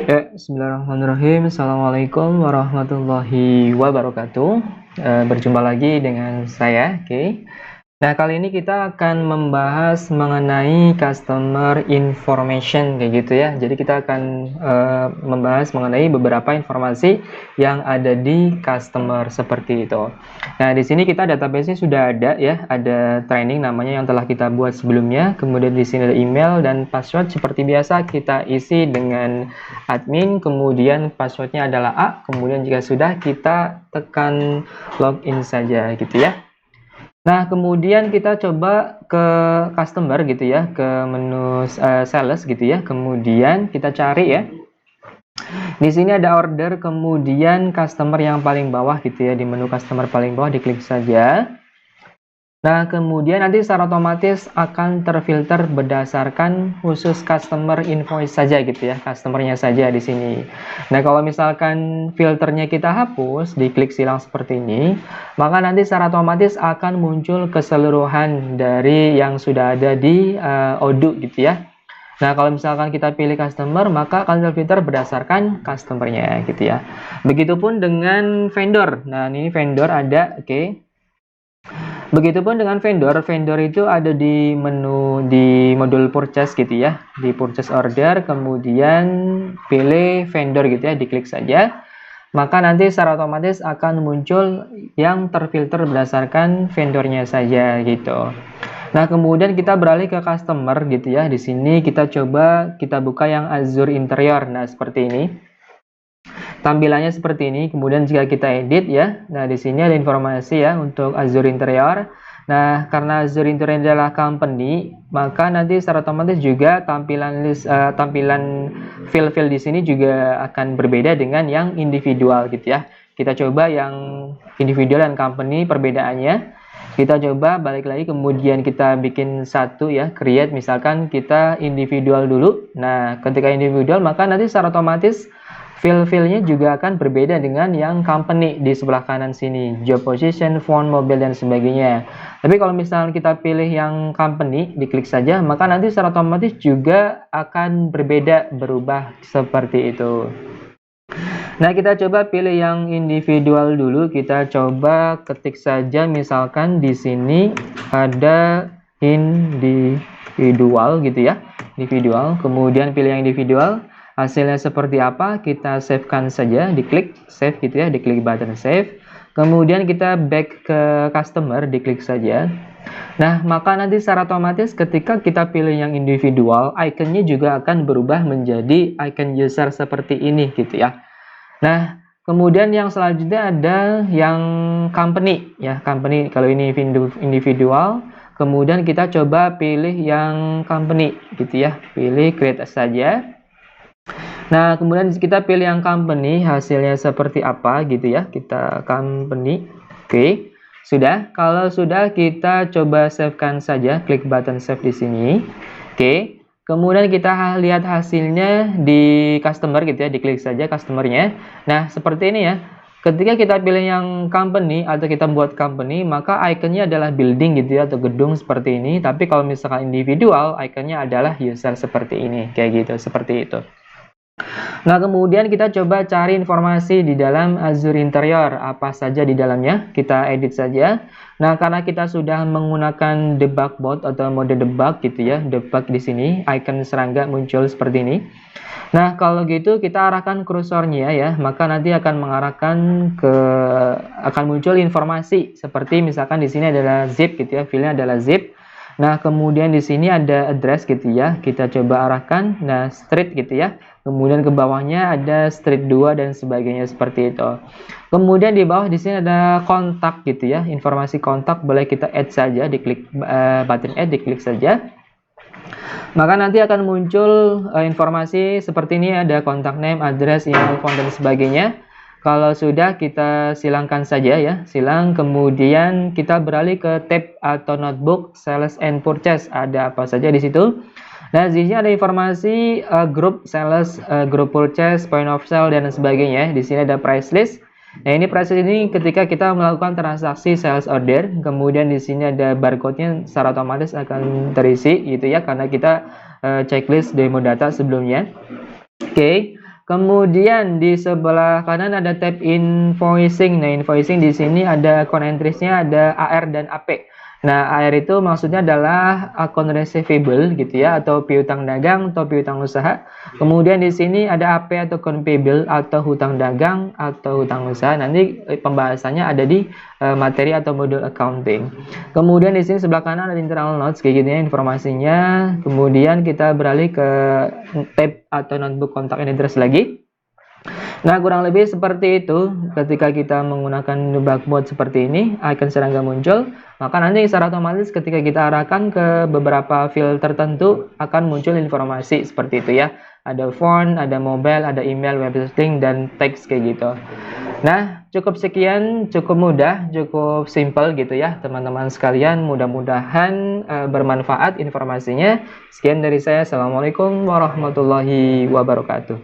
Ya, bismillahirrahmanirrahim. Assalamualaikum warahmatullahi wabarakatuh. Berjumpa lagi dengan saya, oke. Nah, kali ini kita akan membahas mengenai customer information kayak gitu ya. Jadi kita akan membahas mengenai beberapa informasi yang ada di customer seperti itu. Nah, di sini kita database-nya sudah ada ya, ada training namanya yang telah kita buat sebelumnya. Kemudian di sini ada email dan password seperti biasa kita isi dengan admin. Kemudian passwordnya adalah A. Kemudian jika sudah kita tekan login saja gitu ya. Nah, kemudian kita coba ke customer gitu ya, ke menu sales gitu ya. Kemudian kita cari ya. Di sini ada order, kemudian customer yang paling bawah gitu ya. Di menu customer paling bawah diklik saja. Nah, kemudian nanti secara otomatis akan terfilter berdasarkan khusus customer invoice saja gitu ya, customernya saja di sini. Nah, kalau misalkan filternya kita hapus, diklik silang seperti ini, maka nanti secara otomatis akan muncul keseluruhan dari yang sudah ada di Odoo gitu ya. Nah, kalau misalkan kita pilih customer, maka akan terfilter berdasarkan customernya gitu ya. Begitupun dengan vendor. Nah, ini vendor ada, oke. Begitupun dengan vendor, vendor itu ada di menu di modul purchase gitu ya, di purchase order, kemudian pilih vendor gitu ya, diklik saja. Maka nanti secara otomatis akan muncul yang terfilter berdasarkan vendornya saja gitu. Nah, kemudian kita beralih ke customer gitu ya. Di sini kita coba kita buka yang Azure Interior. Nah, seperti ini. Tampilannya seperti ini. Kemudian jika kita edit ya, nah di sini ada informasi ya untuk Azure Interior. Nah, karena Azure Interior adalah company, maka nanti secara otomatis juga tampilan fill di sini juga akan berbeda dengan yang individual gitu ya. Kita coba yang individual dan company perbedaannya. Kita coba balik lagi, kemudian kita bikin satu ya, create, misalkan kita individual dulu. Nah, ketika individual maka nanti secara otomatis fill-nya juga akan berbeda dengan yang company di sebelah kanan sini, job position, phone, mobile, dan sebagainya. Tapi kalau misalnya kita pilih yang company, diklik saja, maka nanti secara otomatis juga akan berbeda, berubah seperti itu. Nah, kita coba pilih yang individual dulu. Kita coba ketik saja, misalkan di sini ada individual gitu ya, individual. Kemudian pilih yang individual. Hasilnya seperti apa, kita savekan saja, diklik save gitu ya, diklik button save. Kemudian kita back ke customer, diklik saja. Nah, maka nanti secara otomatis ketika kita pilih yang individual, ikonnya juga akan berubah menjadi icon user seperti ini gitu ya. Nah, kemudian yang selanjutnya ada yang company ya, company. Kalau ini individual, kemudian kita coba pilih yang company gitu ya, pilih create saja. Nah, kemudian kita pilih yang company, hasilnya seperti apa gitu ya. Kita company. Oke. Sudah. Kalau sudah, kita coba savekan saja, klik button save di sini. Oke. Kemudian kita lihat hasilnya di customer gitu ya, diklik saja customernya. Nah, seperti ini ya. Ketika kita pilih yang company atau kita buat company, maka ikonnya adalah building gitu ya, atau gedung seperti ini. Tapi kalau misalkan individual, ikonnya adalah user seperti ini, kayak gitu, seperti itu. Nah, kemudian kita coba cari informasi di dalam Azure Interior, apa saja di dalamnya, kita edit saja. Nah, karena kita sudah menggunakan debug mode atau mode debug gitu ya, debug di sini, icon serangga muncul seperti ini. Nah, kalau gitu kita arahkan kursornya ya, maka nanti akan akan muncul informasi seperti misalkan di sini adalah zip gitu ya, filenya adalah zip. Nah, kemudian di sini ada address gitu ya, kita coba arahkan, nah street gitu ya. Kemudian ke bawahnya ada street 2 dan sebagainya seperti itu. Kemudian di bawah di sini ada kontak gitu ya, informasi kontak boleh kita add saja, diklik button add, diklik saja. Maka nanti akan muncul informasi seperti ini, ada kontak name, address, email, phone, dan sebagainya. Kalau sudah, kita silangkan saja ya, silang. Kemudian kita beralih ke tab atau notebook sales and purchase, ada apa saja di situ. Nah, di sini ada informasi grup sales, grup purchase, point of sale, dan sebagainya. Di sini ada price list. Nah, ini price list ini ketika kita melakukan transaksi sales order, kemudian di sini ada barcode-nya secara otomatis akan terisi gitu ya, karena kita checklist demo data sebelumnya. Oke. Kemudian di sebelah kanan ada tab invoicing. Nah, invoicing di sini ada account entries-nya, ada AR dan AP. Nah, AR itu maksudnya adalah account receivable gitu ya, atau piutang dagang atau piutang usaha. Kemudian di sini ada AP atau account payable atau hutang dagang atau hutang usaha. Nanti pembahasannya ada di materi atau modul accounting. Kemudian di sini sebelah kanan ada internal notes kayak gini ya informasinya. Kemudian kita beralih ke tab atau notebook kontak and interest lagi. Nah, kurang lebih seperti itu. Ketika kita menggunakan debug mode seperti ini, icon serangga muncul, maka nanti secara otomatis ketika kita arahkan ke beberapa field tertentu akan muncul informasi seperti itu ya. Ada font, ada mobile, ada email, web hosting, dan teks kayak gitu. Nah, cukup sekian, cukup mudah, cukup simple gitu ya teman-teman sekalian. Mudah-mudahan bermanfaat informasinya. Sekian dari saya. Assalamualaikum warahmatullahi wabarakatuh.